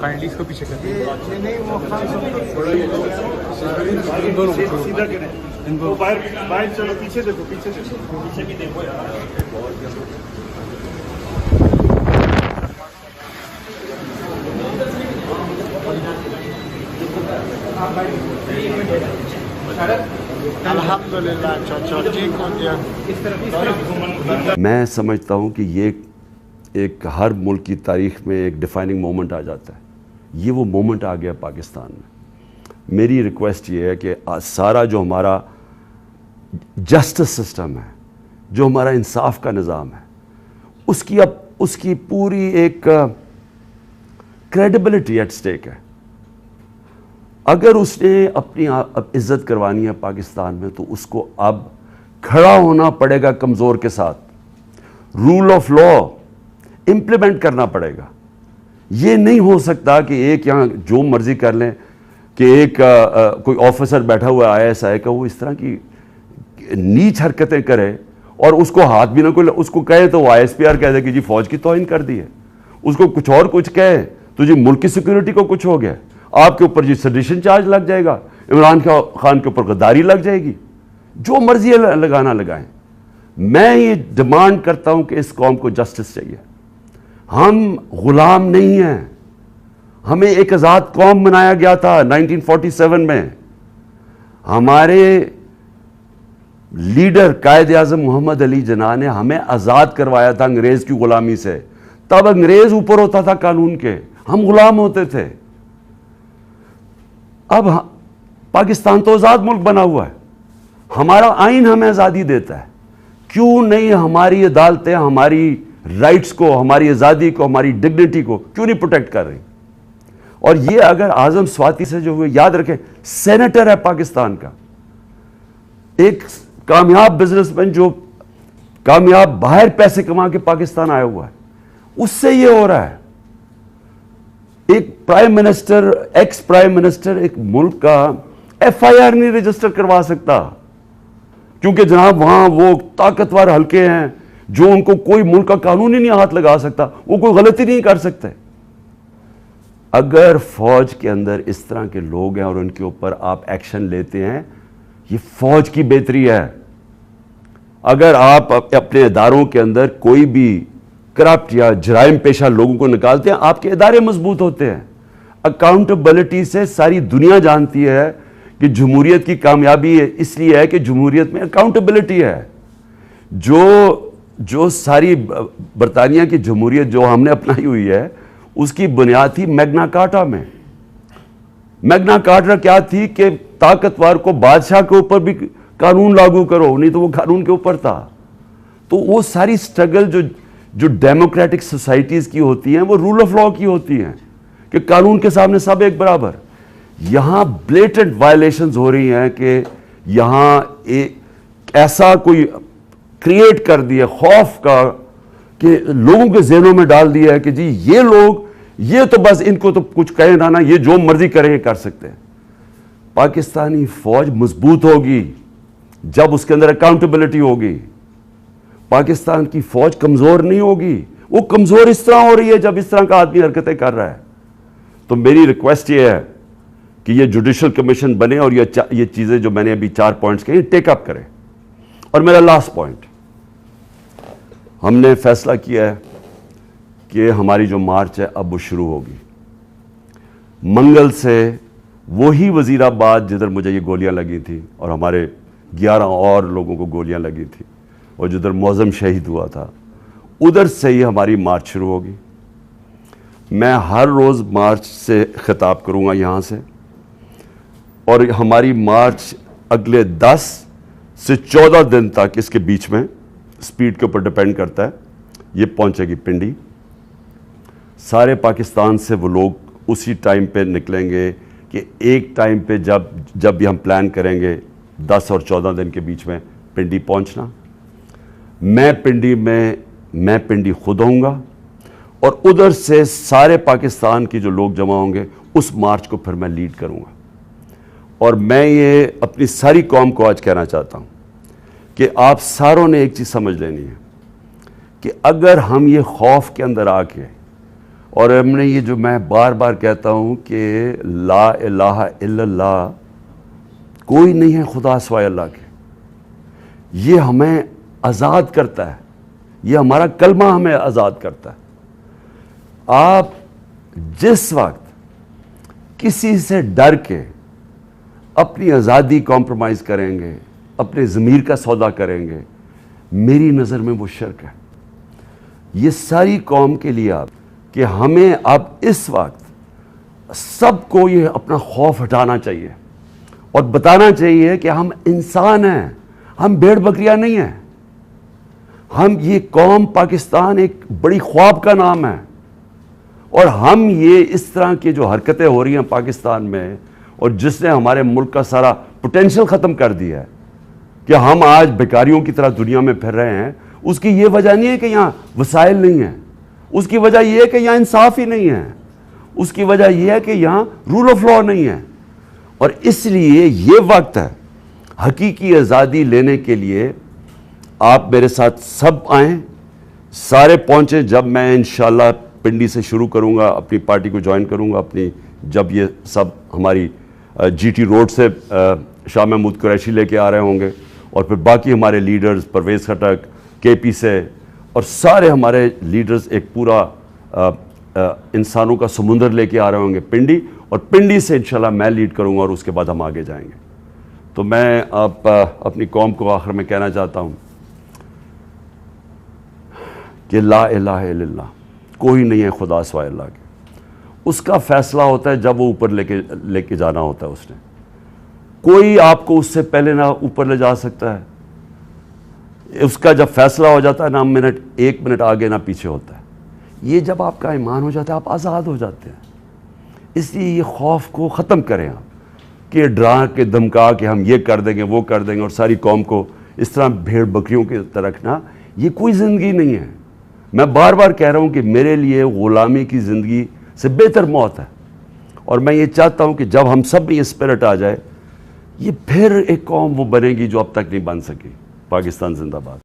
Kindly इसको पीछे कर सीधा करें इनको बाहर बाहर चलो पीछे देखो पीछे भी देखो यार अल्हम्दुलिल्लाह चाचा ठीक हो गया। मैं समझता हूँ कि ये एक हर मुल्क की तारीख में एक डिफाइनिंग मोमेंट आ जाता है। ये वो मोमेंट आ गया पाकिस्तान में। मेरी रिक्वेस्ट ये है कि सारा जो हमारा जस्टिस सिस्टम है, जो हमारा इंसाफ का निज़ाम है, उसकी पूरी एक क्रेडिबिलिटी एट स्टेक है। अगर उसने अपनी इज्जत करवानी है पाकिस्तान में तो उसको अब खड़ा होना पड़ेगा कमज़ोर के साथ, रूल ऑफ लॉ इम्प्लीमेंट करना पड़ेगा। ये नहीं हो सकता कि एक यहाँ जो मर्जी कर लें कि एक कोई ऑफिसर बैठा हुआ ISI का वो इस तरह की नीच हरकतें करे और उसको हाथ भी ना कोई उसको कहे तो वो ISPR कह दे कि जी फौज की तौहीन कर दी है, उसको कुछ और कुछ कहे तो जी मुल्क की सिक्योरिटी को कुछ हो गया, आपके ऊपर जी सेडिशन चार्ज लग जाएगा, इमरान खान के ऊपर गद्दारी लग जाएगी, जो मर्जी लगाना लगाएं। मैं ये डिमांड करता हूं कि इस कौम को जस्टिस चाहिए। हम गुलाम नहीं हैं। हमें एक आज़ाद कौम बनाया गया था 1947 में। हमारे लीडर कायद आज़म मोहम्मद अली जिन्ना ने हमें आज़ाद करवाया था अंग्रेज़ की गुलामी से। तब अंग्रेज़ ऊपर होता था कानून के, हम गुलाम होते थे। अब पाकिस्तान तो आज़ाद मुल्क बना हुआ है, हमारा आइन हमें आज़ादी देता है। क्यों नहीं हमारी अदालतें हमारी राइट्स को, हमारी आज़ादी को, हमारी डिग्निटी को क्यों नहीं प्रोटेक्ट कर रही? और ये अगर आज़म स्वाति से जो हुए, याद रखें सेनेटर है पाकिस्तान का, एक कामयाब बिजनेसमैन जो कामयाब बाहर पैसे कमा के पाकिस्तान आया हुआ है, उससे ये हो रहा है। एक prime minister, ex prime minister एक मुल्क का FIR नहीं रजिस्टर करवा सकता क्योंकि जनाब वहां वो ताकतवर हल्के हैं जो उनको कोई मुल्क का कानून ही नहीं हाथ लगा सकता, वो कोई गलती नहीं कर सकते। अगर फौज के अंदर इस तरह के लोग हैं और उनके ऊपर आप एक्शन लेते हैं, ये फौज की बेहतरी है। अगर आप अपने इदारों के अंदर कोई भी करप्ट या जराइम पेशा लोगों को निकालते हैं, आपके इदारे मजबूत होते हैं। अकाउंटेबिलिटी से सारी दुनिया जानती है कि जमहूरियत की कामयाबी इसलिए है कि जमहूरियत में अकाउंटेबिलिटी है। जो सारी बरतानिया की जमहूरियत जो हमने अपनाई हुई है, उसकी बुनियाद थी मैग्ना कार्टा में। मैग्ना कार्टा क्या थी कि ताकतवर को बादशाह के ऊपर भी कानून लागू करो, नहीं तो वो कानून के ऊपर था। तो वो सारी स्ट्रगल जो डेमोक्रेटिक सोसाइटीज की होती हैं वो रूल ऑफ लॉ की होती हैं कि कानून के सामने सब एक बराबर। यहां ब्लेटेंट वायलेशंस हो रही हैं कि यहां एक ऐसा कोई क्रिएट कर दिया खौफ का कि लोगों के ज़हनों में डाल दिया है कि जी ये लोग, ये तो बस इनको तो कुछ कहे ना, ये जो मर्जी करेंगे कर सकते हैं। पाकिस्तानी फौज मजबूत होगी जब उसके अंदर अकाउंटेबिलिटी होगी। पाकिस्तान की फौज कमजोर नहीं होगी, वो कमजोर इस तरह हो रही है जब इस तरह का आदमी हरकतें कर रहा है। तो मेरी रिक्वेस्ट ये है कि ये जुडिशल कमीशन बने और ये चीजें जो मैंने अभी 4 पॉइंट्स कही टेकअप करें। और मेरा लास्ट पॉइंट, हमने फैसला किया है कि हमारी जो मार्च है अब वो शुरू होगी। मंगल से वही वजीराबाद जिधर मुझे ये गोलियां लगी थी और हमारे 11 और लोगों को गोलियां लगी थी और जिधर मौज़म शहीद हुआ था, उधर से ही हमारी मार्च शुरू होगी। मैं हर रोज़ मार्च से खिताब करूँगा यहाँ से, और हमारी मार्च अगले 10 से 14 दिन तक, इसके बीच में स्पीड के ऊपर डिपेंड करता है, ये पहुँचेगी पिंडी। सारे पाकिस्तान से वो लोग उसी टाइम पे निकलेंगे कि एक टाइम पे जब भी हम प्लान करेंगे 10 और 14 दिन के बीच में पिंडी पहुँचना। मैं पिंडी खुद होऊंगा और उधर से सारे पाकिस्तान की जो लोग जमा होंगे उस मार्च को फिर मैं लीड करूंगा। और मैं ये अपनी सारी कौम को आज कहना चाहता हूं कि आप सारों ने एक चीज़ समझ लेनी है कि अगर हम ये खौफ के अंदर आके اور ہم نے یہ جو میں بار بار کہتا ہوں کہ لا الہ الا اللہ، کوئی نہیں ہے خدا سوائے اللہ کے، یہ ہمیں آزاد کرتا ہے، یہ ہمارا کلمہ ہمیں آزاد کرتا ہے۔ آپ جس وقت کسی سے ڈر کے اپنی آزادی کمپرومائز کریں گے، اپنے ضمیر کا سودا کریں گے، میری نظر میں وہ شرک ہے۔ یہ ساری قوم کے لیے آپ کہ ہمیں اب اس وقت سب کو یہ اپنا خوف ہٹانا چاہیے اور بتانا چاہیے کہ ہم انسان ہیں، ہم بھیڑ بکریاں نہیں ہیں۔ ہم یہ قوم پاکستان ایک بڑی خواب کا نام ہے، اور ہم یہ اس طرح کی جو حرکتیں ہو رہی ہیں پاکستان میں، اور جس نے ہمارے ملک کا سارا پوٹینشل ختم کر دیا ہے کہ ہم آج بیکاریوں کی طرح دنیا میں پھر رہے ہیں، اس کی یہ وجہ نہیں ہے کہ یہاں وسائل نہیں ہیں، اس کی وجہ یہ ہے کہ یہاں انصاف ہی نہیں ہے، اس کی وجہ یہ ہے کہ یہاں رول آف لا نہیں ہے۔ اور اس لیے یہ وقت ہے حقیقی آزادی لینے کے لیے۔ آپ میرے ساتھ سب آئیں، سارے پہنچیں۔ جب میں انشاءاللہ پنڈی سے شروع کروں گا، اپنی پارٹی کو جوائن کروں گا، اپنی جب یہ سب ہماری جی ٹی روڈ سے شاہ محمود قریشی لے کے آ رہے ہوں گے، اور پھر باقی ہمارے لیڈرز پرویز خٹک کے پی سے، اور سارے ہمارے لیڈرز ایک پورا انسانوں کا سمندر لے کے آ رہے ہوں گے پنڈی، اور پنڈی سے انشاءاللہ میں لیڈ کروں گا، اور اس کے بعد ہم آگے جائیں گے۔ تو میں اپنی قوم کو آخر میں کہنا چاہتا ہوں کہ لا الہ الا اللہ، کوئی نہیں ہے خدا سوائے اللہ کے۔ اس کا فیصلہ ہوتا ہے جب وہ اوپر لے کے جانا ہوتا ہے اس نے، کوئی آپ کو اس سے پہلے نہ اوپر لے جا سکتا ہے۔ اس کا جب فیصلہ ہو جاتا ہے نہ ایک منٹ آگے نہ پیچھے ہوتا ہے۔ یہ جب آپ کا ایمان ہو جاتا ہے آپ آزاد ہو جاتے ہیں۔ اس لیے یہ خوف کو ختم کریں آپ، کہ ڈرا کے دھمکا کہ ہم یہ کر دیں گے وہ کر دیں گے، اور ساری قوم کو اس طرح بھیڑ بکریوں کی طرح رکھنا، یہ کوئی زندگی نہیں ہے۔ میں بار بار کہہ رہا ہوں کہ میرے لیے غلامی کی زندگی سے بہتر موت ہے، اور میں یہ چاہتا ہوں کہ جب ہم سب میں یہ اسپرٹ آ جائے، یہ پھر ایک قوم وہ بنے گی جو اب تک نہیں بن سکی۔ پاکستان زندہ باد۔